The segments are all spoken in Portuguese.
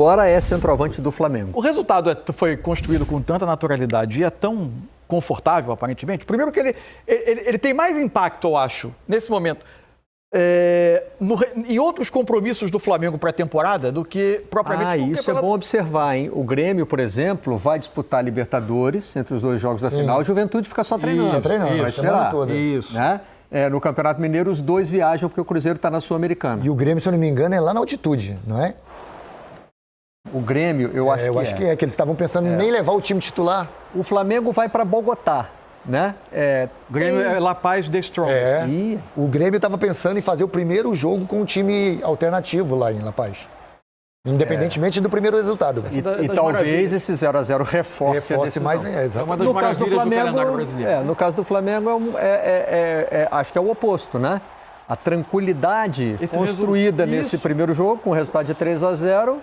agora é centroavante do Flamengo. O resultado foi construído com tanta naturalidade e é tão confortável, aparentemente. Primeiro que ele tem mais impacto, eu acho, nesse momento, em outros compromissos do Flamengo pré-temporada do que propriamente no isso é bom observar, hein? O Grêmio, por exemplo, vai disputar a Libertadores entre os 2 jogos da final. A Juventude fica só treinando. Vai esperar. Isso. Né? No Campeonato Mineiro, os 2 viajam porque o Cruzeiro está na Sul-Americana. E o Grêmio, se eu não me engano, é lá na altitude, não é? O Grêmio, eu acho que é. Que eles estavam pensando em nem levar o time titular. O Flamengo vai para Bogotá, né? O Grêmio é La Paz The Strongest. O Grêmio estava pensando em fazer o primeiro jogo com um time alternativo lá em La Paz. Independentemente do primeiro resultado. E talvez esse 0-0 reforce a decisão. Mais, exatamente. No caso do Flamengo, no caso do Flamengo, acho que é o oposto, né? A tranquilidade construída nesse primeiro jogo, com o resultado de 3-0,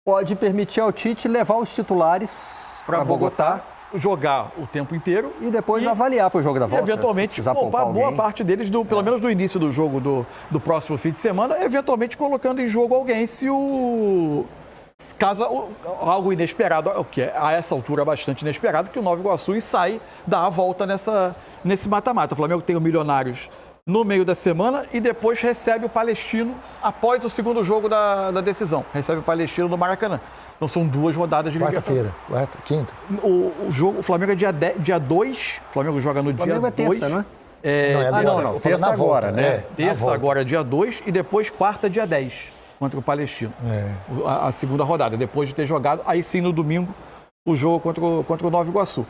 pode permitir ao Tite levar os titulares para Bogotá, jogar o tempo inteiro e depois avaliar para o jogo da volta. E eventualmente poupar boa parte deles, pelo menos do início do jogo do próximo fim de semana, eventualmente colocando em jogo alguém caso algo inesperado, o que é a essa altura bastante inesperado, que o Nova Iguaçu sai dar a volta nesse mata-mata. O Flamengo tem o Milionários no meio da semana e depois recebe o Palestino após o segundo jogo da decisão. Recebe o Palestino no Maracanã. Então são 2 rodadas de Quarta-feira, quinta. O Flamengo é dia 2. O Flamengo joga no dia 2. O Flamengo é terça, não é? Não. Terça agora, né? Terça agora, dia 2. E depois quarta, dia 10, contra o Palestino. A segunda rodada. Depois de ter jogado, aí sim no domingo, o jogo contra o Nova Iguaçu.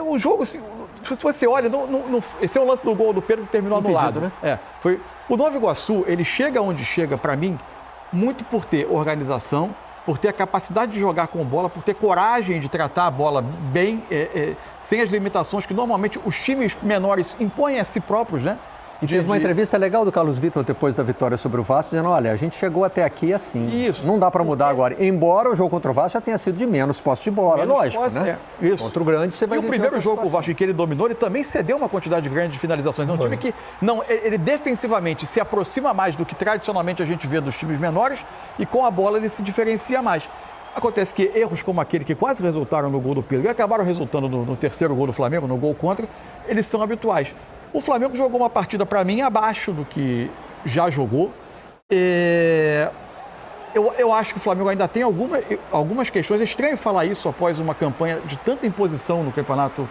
O jogo, assim, se você olha, esse é o lance do gol do Pedro que terminou anulado, né? O Nova Iguaçu, ele chega onde chega, para mim, muito por ter organização, por ter a capacidade de jogar com bola, por ter coragem de tratar a bola bem, sem as limitações que normalmente os times menores impõem a si próprios, né? E teve uma entrevista legal do Carlos Vitor depois da vitória sobre o Vasco, dizendo, olha, a gente chegou até aqui assim, Isso. Não dá para mudar agora. Embora o jogo contra o Vasco já tenha sido de menos posse de bola, lógico, né? Isso. Contra o grande você vai E o primeiro jogo com o Vasco que ele dominou, ele também cedeu uma quantidade grande de finalizações. É um time que, ele defensivamente se aproxima mais do que tradicionalmente a gente vê dos times menores e com a bola ele se diferencia mais. Acontece que erros como aquele que quase resultaram no gol do Pedro e acabaram resultando no terceiro gol do Flamengo, no gol contra, eles são habituais. O Flamengo jogou uma partida, para mim, abaixo do que já jogou. Eu acho que o Flamengo ainda tem algumas questões. É estranho falar isso após uma campanha de tanta imposição no Campeonato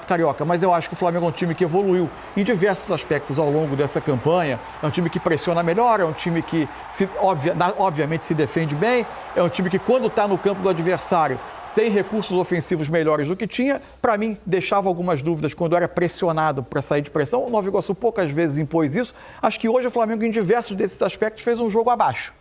Carioca, mas eu acho que o Flamengo é um time que evoluiu em diversos aspectos ao longo dessa campanha. É um time que pressiona melhor, é um time que, obviamente, se defende bem, é um time que, quando está no campo do adversário, tem recursos ofensivos melhores do que tinha. Para mim, deixava algumas dúvidas quando era pressionado para sair de pressão. O Nova Iguaçu poucas vezes impôs isso. Acho que hoje o Flamengo, em diversos desses aspectos, fez um jogo abaixo.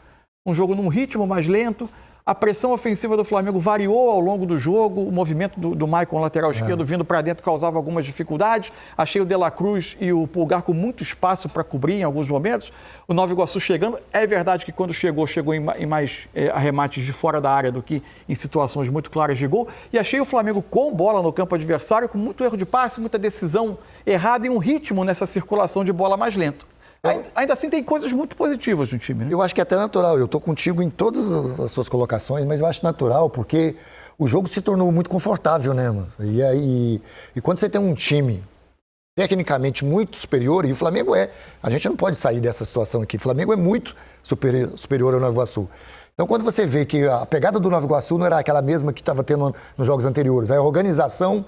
Um jogo num ritmo mais lento. A pressão ofensiva do Flamengo variou ao longo do jogo. O movimento do Maicon, lateral esquerdo, vindo para dentro, causava algumas dificuldades. Achei o De La Cruz e o Pulgar com muito espaço para cobrir em alguns momentos. O Nova Iguaçu chegando. É verdade que quando chegou em mais arremates de fora da área do que em situações muito claras de gol. E achei o Flamengo com bola no campo adversário, com muito erro de passe, muita decisão errada e um ritmo nessa circulação de bola mais lento. Ainda assim, tem coisas muito positivas no time, né? Eu acho que é até natural. Eu estou contigo em todas as suas colocações, mas eu acho natural, porque o jogo se tornou muito confortável, né, mano? E quando você tem um time tecnicamente muito superior, e o Flamengo a gente não pode sair dessa situação aqui, o Flamengo é muito superior ao Nova Iguaçu. Então, quando você vê que a pegada do Nova Iguaçu não era aquela mesma que estava tendo nos jogos anteriores, a organização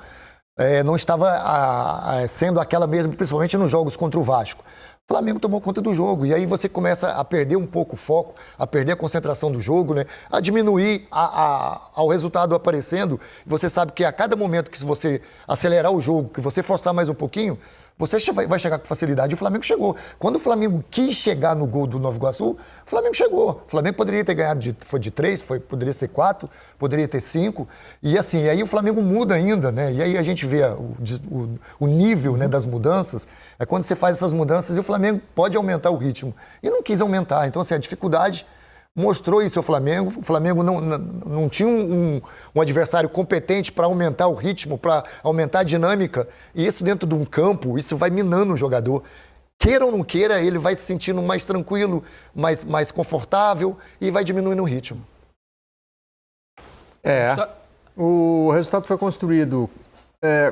não estava sendo aquela mesma, principalmente nos jogos contra o Vasco. O Flamengo tomou conta do jogo, e aí você começa a perder um pouco o foco, a perder a concentração do jogo, né? A diminuir ao resultado aparecendo. Você sabe que a cada momento que você acelerar o jogo, que você forçar mais um pouquinho, você vai chegar com facilidade. E o Flamengo chegou. Quando o Flamengo quis chegar no gol do Nova Iguaçu, o Flamengo chegou. O Flamengo poderia ter ganhado foi de 3, poderia ser 4, poderia ter 5. E assim, aí o Flamengo muda ainda, né? E aí a gente vê o nível, né, das mudanças. É quando você faz essas mudanças e o Flamengo pode aumentar o ritmo. E não quis aumentar. Então, assim, a dificuldade mostrou isso ao Flamengo. O Flamengo não tinha um adversário competente para aumentar o ritmo, para aumentar a dinâmica. E isso dentro de um campo, isso vai minando o jogador. queira ou não queira, ele vai se sentindo mais tranquilo, mais confortável e vai diminuindo o ritmo. O resultado foi construído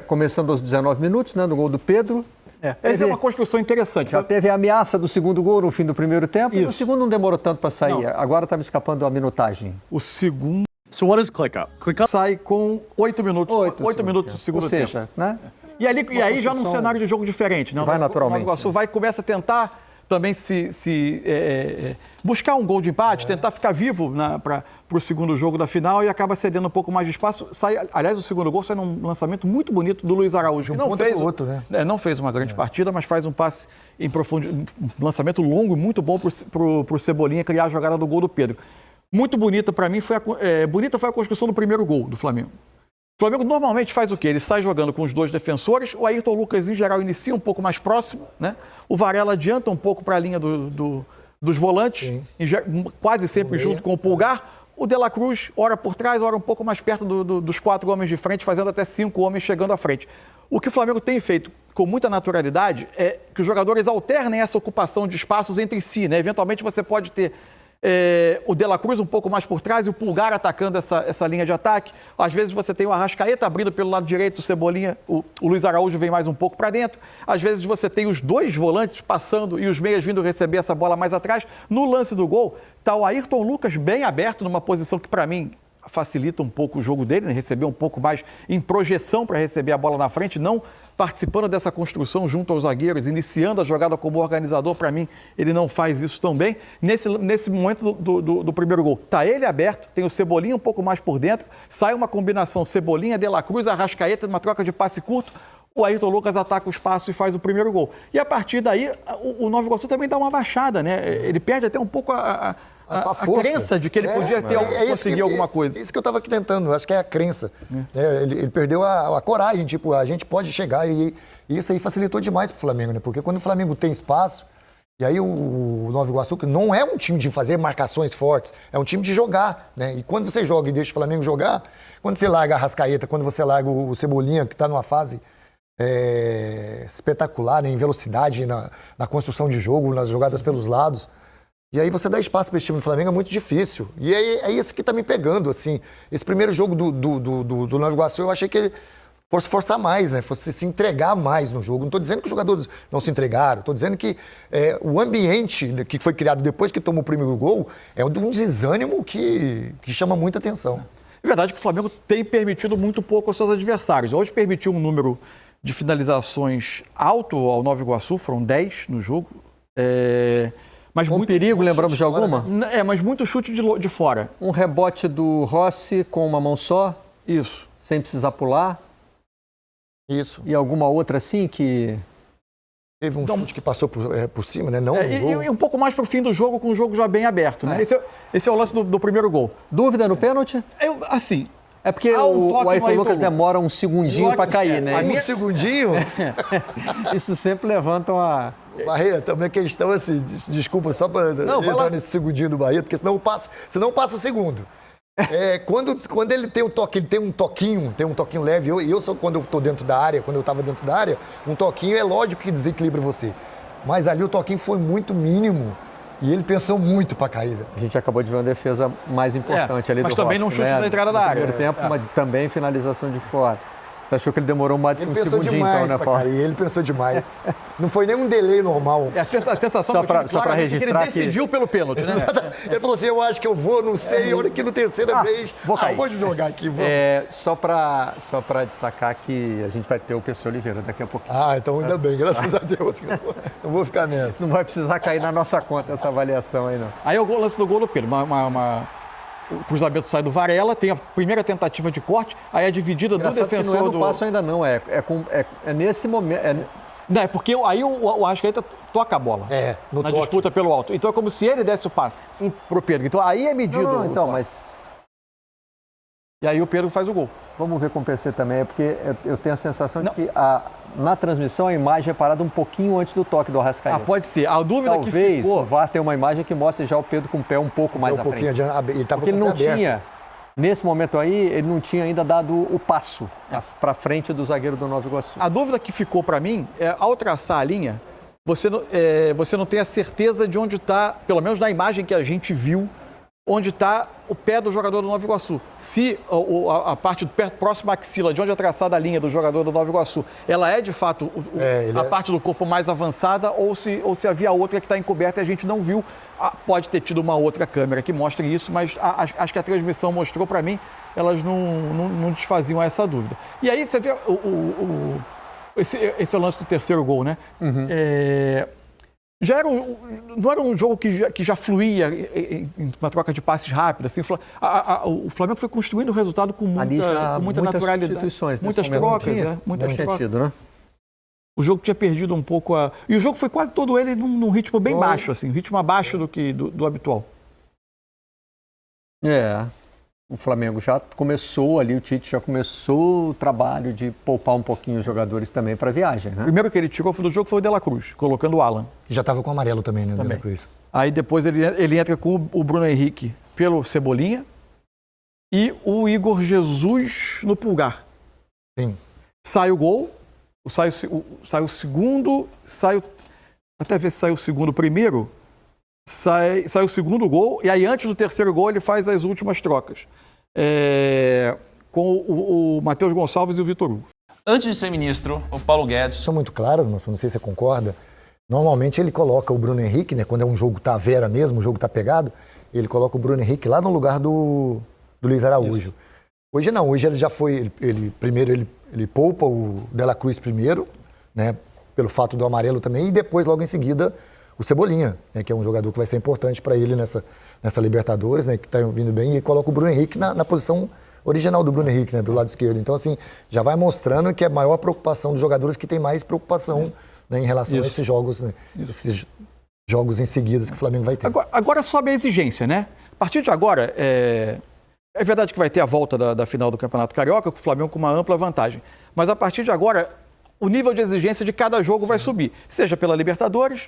começando aos 19 minutos, né, no gol do Pedro. Essa é uma construção interessante. Já teve a ameaça do segundo gol no fim do primeiro tempo. Isso. E o segundo não demorou tanto para sair. Não. Agora está me escapando a minutagem. O segundo So what is ClickUp? ClickUp sai com 8 minutos. 8 minutos do segundo Ou seja, né? E aí já num cenário de jogo diferente. Né? Vai naturalmente. O Nova Iguaçu começa a tentar também buscar um gol de empate, tentar ficar vivo para o segundo jogo da final e acaba cedendo um pouco mais de espaço. Aliás, o segundo gol sai num lançamento muito bonito do Luiz Araújo. Que não fez uma grande partida, mas faz um passe em um lançamento longo e muito bom para o Cebolinha criar a jogada do gol do Pedro. Muito bonita para mim foi a construção do primeiro gol do Flamengo. O Flamengo normalmente faz o quê? Ele sai jogando com os dois defensores, o Ayrton Lucas, em geral, inicia um pouco mais próximo, né? O Varela adianta um pouco para a linha dos volantes, quase sempre junto com o Pulgar. O De La Cruz, ora por trás, ora um pouco mais perto dos 4 homens de frente, fazendo até 5 homens chegando à frente. O que o Flamengo tem feito com muita naturalidade é que os jogadores alternem essa ocupação de espaços entre si, né? Eventualmente você pode ter o De La Cruz um pouco mais por trás e o Pulgar atacando essa linha de ataque. Às vezes você tem o Arrascaeta abrindo pelo lado direito, o Cebolinha, o Luiz Araújo vem mais um pouco para dentro. Às vezes você tem os dois volantes passando e os meias vindo receber essa bola mais atrás. No lance do gol, está o Ayrton Lucas bem aberto numa posição que, para mim, facilita um pouco o jogo dele, né? Receber um pouco mais em projeção para receber a bola na frente, não participando dessa construção junto aos zagueiros, iniciando a jogada como organizador. Para mim, ele não faz isso tão bem. Nesse momento do primeiro gol, tá ele aberto, tem o Cebolinha um pouco mais por dentro, sai uma combinação Cebolinha, De La Cruz, Arrascaeta, uma troca de passe curto, o Ayrton Lucas ataca o espaço e faz o primeiro gol. E a partir daí, o Nova Iguaçu também dá uma baixada, né? Ele perde até um pouco a crença de que ele podia conseguir alguma coisa. É isso que eu estava aqui tentando, acho que é a crença. Ele perdeu a coragem, tipo, a gente pode chegar e isso aí facilitou demais para o Flamengo, né? Porque quando o Flamengo tem espaço, e aí o Nova Iguaçu, que não é um time de fazer marcações fortes, é um time de jogar, né? E quando você joga e deixa o Flamengo jogar, quando você larga a Arrascaeta, quando você larga o Cebolinha, que está numa fase espetacular, né? Em velocidade, na construção de jogo, nas jogadas pelos lados. E aí você dá espaço para esse time do Flamengo é muito difícil. E aí é isso que está me pegando, assim. Esse primeiro jogo do Nova Iguaçu, eu achei que ele fosse forçar mais, né? Fosse se entregar mais no jogo. Não estou dizendo que os jogadores não se entregaram. Estou dizendo que o ambiente que foi criado depois que tomou o primeiro gol é um desânimo que chama muita atenção. É verdade que o Flamengo tem permitido muito pouco aos seus adversários. Hoje permitiu um número de finalizações alto ao Nova Iguaçu, foram 10 no jogo. Mas muito perigo, lembramos de alguma? Mas muito chute de fora. Um rebote do Rossi com uma mão só? Isso. Sem precisar pular? Isso. E alguma outra assim que... Teve um chute que passou por cima, né? Não, e um pouco mais para o fim do jogo, com o jogo já bem aberto, né? Esse é o lance do primeiro gol. Dúvida no pênalti? Assim... É porque o Ayrton Lucas demora um segundinho para cair, né? Um segundinho? Isso sempre levanta uma... Barreira, também a questão assim, desculpa, só para entrar nesse segundinho do Bahia, porque senão passa o segundo. Quando ele tem um toque, tem um toquinho leve. Eu sou, quando eu estou dentro da área, quando eu estava dentro da área, um toquinho é lógico que desequilibra você. Mas ali o toquinho foi muito mínimo e ele pensou muito para cair. Velho. A gente acabou de ver uma defesa mais importante ali do Rossi. Mas também não chute na entrada da área. No primeiro tempo, mas também finalização de fora. Você achou que ele demorou mais do que um segundinho, então, né, Paulo? Ele pensou demais. Não foi nem um delay normal. A sensação só para registrar que ele decidiu pelo pênalti, né? Ele falou assim, eu acho que eu vou, não sei, olha que no terceira vez. Vou cair. Vou jogar aqui, vou. Só para destacar que a gente vai ter o PC Oliveira daqui a pouquinho. Então ainda bem, graças a Deus. Não vou ficar nessa. Não vai precisar cair na nossa conta essa avaliação aí, não. Aí o lance do gol do Pedro, o cruzamento sai do Varela, tem a primeira tentativa de corte, aí a dividida do defensor não é no passo ainda não, é nesse momento. Não, é porque aí o Arrascaeta toca a bola na disputa pelo alto. Então é como se ele desse o passe pro Pedro. Então aí é medido. Mas... E aí o Pedro faz o gol. Vamos ver com o PC também, porque eu tenho a sensação de que na transmissão a imagem é parada um pouquinho antes do toque do Arrascaeta. Pode ser. A dúvida Talvez que ficou... Talvez o VAR tenha uma imagem que mostre já o Pedro com o pé um pouco mais à frente. Porque ele não tinha, nesse momento aí, ele não tinha ainda dado o passo para frente do zagueiro do Nova Iguaçu. A dúvida que ficou para mim é, ao traçar a linha, você não tem a certeza de onde está, pelo menos na imagem que a gente viu, onde está o pé do jogador do Nova Iguaçu. Se a parte próxima à axila, de onde é traçada a linha do jogador do Nova Iguaçu, ela é de fato a parte do corpo mais avançada ou se havia outra que está encoberta e a gente não viu. Pode ter tido uma outra câmera que mostre isso, mas acho que a transmissão mostrou para mim, elas não desfaziam essa dúvida. E aí você vê esse é o lance do terceiro gol, né? Uhum. Não era um jogo que já fluía em uma troca de passes rápida. Assim, o Flamengo foi construindo o resultado com muita naturalidade. Muitas trocas, muitas trocas. Tido, né? O jogo tinha perdido um pouco E o jogo foi quase todo ele num ritmo bem baixo, assim, um ritmo abaixo do habitual. O Flamengo já começou ali, o Tite já começou o trabalho de poupar um pouquinho os jogadores também para a viagem, né? O primeiro que ele tirou do jogo foi o De La Cruz, colocando o Alan. Que já estava com o amarelo também, né, o De La Cruz. Aí depois ele entra com o Bruno Henrique pelo Cebolinha e o Igor Jesus no Pulgar. Sim. Sai o gol, sai o segundo, até ver se sai o segundo primeiro. Sai o segundo gol, e aí antes do terceiro gol ele faz as últimas trocas. Com o Matheus Gonçalves e o Vitor Hugo. Antes de ser ministro, o Paulo Guedes... São muito claras, mas não sei se você concorda. Normalmente ele coloca o Bruno Henrique, né? Quando é um jogo tá à vera mesmo, o jogo tá pegado, ele coloca o Bruno Henrique lá no lugar do Luiz Araújo. Isso. Hoje não, hoje ele já foi... Ele poupa o De La Cruz primeiro, né? Pelo fato do amarelo também, e depois, logo em seguida... O Cebolinha, né, que é um jogador que vai ser importante para ele nessa Libertadores, né, que está vindo bem, e coloca o Bruno Henrique na posição original do Bruno Henrique, né, do lado esquerdo. Então, assim, já vai mostrando que é a maior preocupação dos jogadores que tem mais preocupação, né, em relação a esses jogos, né, esses jogos em seguida que o Flamengo vai ter. Agora sobe a exigência, né? A partir de agora, é verdade que vai ter a volta da final do Campeonato Carioca, com o Flamengo com uma ampla vantagem. Mas a partir de agora, o nível de exigência de cada jogo vai subir, seja pela Libertadores,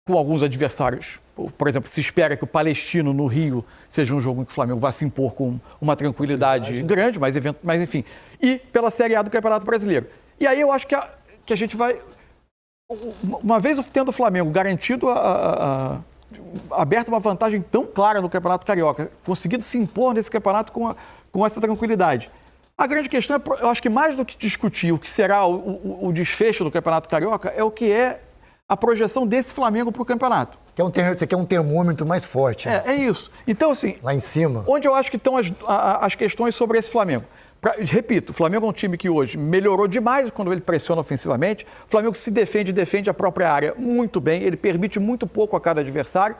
com alguns adversários. Por exemplo, se espera que o Palestino no Rio seja um jogo em que o Flamengo vá se impor com uma tranquilidade grande, mas enfim. E pela Série A do Campeonato Brasileiro. E aí eu acho que a gente vai... Uma vez tendo o Flamengo garantido aberto uma vantagem tão clara no Campeonato Carioca, conseguido se impor nesse campeonato com essa tranquilidade. A grande questão é, eu acho que mais do que discutir o que será o desfecho do Campeonato Carioca, é o que é a projeção desse Flamengo para o campeonato. Você quer um termômetro mais forte. Né? É isso. Então, assim... Lá em cima. Onde eu acho que estão as questões sobre esse Flamengo. Repito, o Flamengo é um time que hoje melhorou demais quando ele pressiona ofensivamente. O Flamengo se defende a própria área muito bem. Ele permite muito pouco a cada adversário.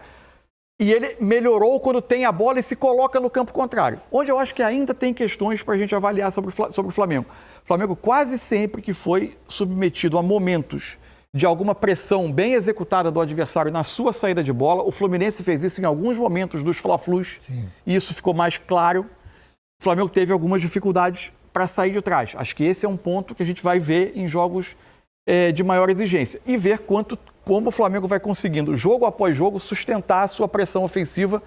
E ele melhorou quando tem a bola e se coloca no campo contrário. Onde eu acho que ainda tem questões para a gente avaliar sobre o Flamengo. O Flamengo quase sempre que foi submetido a momentos de alguma pressão bem executada do adversário na sua saída de bola. O Fluminense fez isso em alguns momentos dos Fla-Flus, e isso ficou mais claro. O Flamengo teve algumas dificuldades para sair de trás. Acho que esse é um ponto que a gente vai ver em jogos de maior exigência e ver como o Flamengo vai conseguindo, jogo após jogo, sustentar a sua pressão ofensiva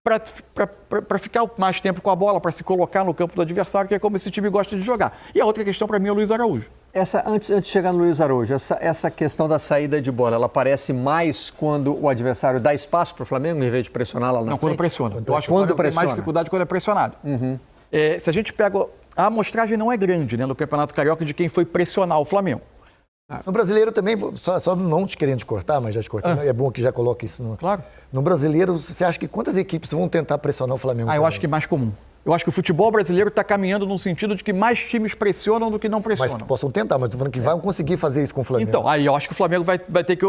para ficar mais tempo com a bola, para se colocar no campo do adversário, que é como esse time gosta de jogar. E a outra questão para mim é o Luiz Araújo. Antes de chegar no Luiz Araújo, essa questão da saída de bola, ela aparece mais quando o adversário dá espaço para o Flamengo, em vez de pressionar lá na frente? Não, quando pressiona. Eu acho que o Flamengo tem mais dificuldade quando é pressionado. Uhum. Se a gente pega... A amostragem não é grande, né, no Campeonato Carioca de quem foi pressionar o Flamengo. No Brasileiro também, só não te querendo te cortar, mas já te cortando, é bom que já coloque isso. Claro. No Brasileiro, você acha que quantas equipes vão tentar pressionar o Flamengo? Eu acho que é mais comum. Eu acho que o futebol brasileiro está caminhando no sentido de que mais times pressionam do que não pressionam. Mas possam tentar, mas estou falando que vão conseguir fazer isso com o Flamengo. Então, aí eu acho que o Flamengo vai ter que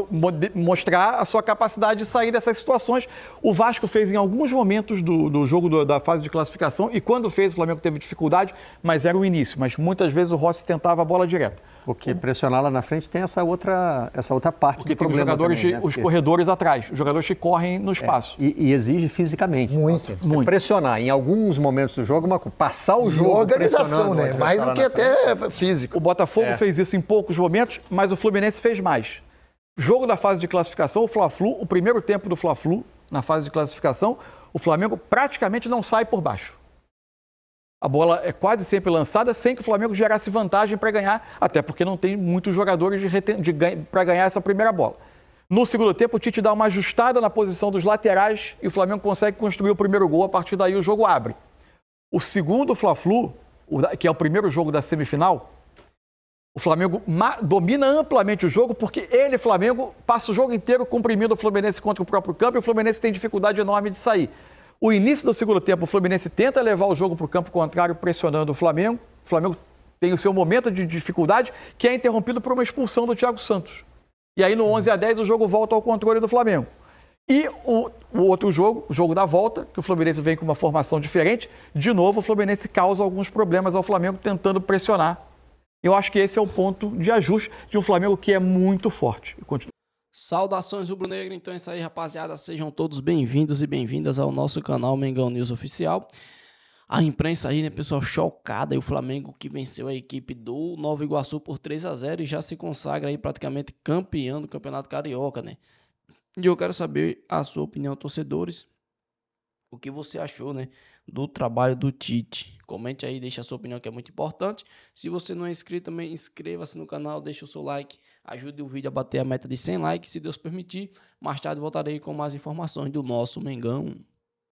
mostrar a sua capacidade de sair dessas situações. O Vasco fez em alguns momentos do jogo da fase de classificação, e quando fez o Flamengo teve dificuldade, mas era o início. Mas muitas vezes o Rossi tentava a bola direta. Porque pressionar lá na frente tem essa outra parte do problema. Porque tem os jogadores, também, né? Os corredores atrás, os jogadores que correm no espaço. E exige fisicamente. Muito. Você pressionar em alguns momentos do jogo, passar o jogo organização, né? Mais do que até físico. O Botafogo fez isso em poucos momentos, mas o Fluminense fez mais. Jogo da fase de classificação, o Fla-Flu, o primeiro tempo do Fla-Flu, na fase de classificação, o Flamengo praticamente não sai por baixo. A bola é quase sempre lançada sem que o Flamengo gerasse vantagem para ganhar, até porque não tem muitos jogadores para ganhar essa primeira bola. No segundo tempo, o Tite dá uma ajustada na posição dos laterais e o Flamengo consegue construir o primeiro gol. A partir daí, o jogo abre. O segundo Fla-Flu, que é o primeiro jogo da semifinal, o Flamengo domina amplamente o jogo porque ele, Flamengo, passa o jogo inteiro comprimindo o Fluminense contra o próprio campo e o Fluminense tem dificuldade enorme de sair. O início do segundo tempo, o Fluminense tenta levar o jogo para o campo contrário, pressionando o Flamengo. O Flamengo tem o seu momento de dificuldade, que é interrompido por uma expulsão do Thiago Santos. E aí, no 11-10, o jogo volta ao controle do Flamengo. E o outro jogo, o jogo da volta, que o Fluminense vem com uma formação diferente, de novo o Fluminense causa alguns problemas ao Flamengo tentando pressionar. Eu acho que esse é o ponto de ajuste de um Flamengo que é muito forte. Saudações rubro-negro, então é isso aí, rapaziada, sejam todos bem-vindos e bem-vindas ao nosso canal Mengão News Oficial. A imprensa aí, né, pessoal, chocada, e o Flamengo que venceu a equipe do Nova Iguaçu por 3-0 e já se consagra aí praticamente campeão do Campeonato Carioca, né? E eu quero saber a sua opinião, torcedores, o que você achou, né, do trabalho do Tite. Comente aí, deixa a sua opinião, que é muito importante. Se você não é inscrito também, inscreva-se no canal, deixa o seu like, ajude o vídeo a bater a meta de 100 likes, se Deus permitir. Mais tarde voltarei com mais informações do nosso Mengão.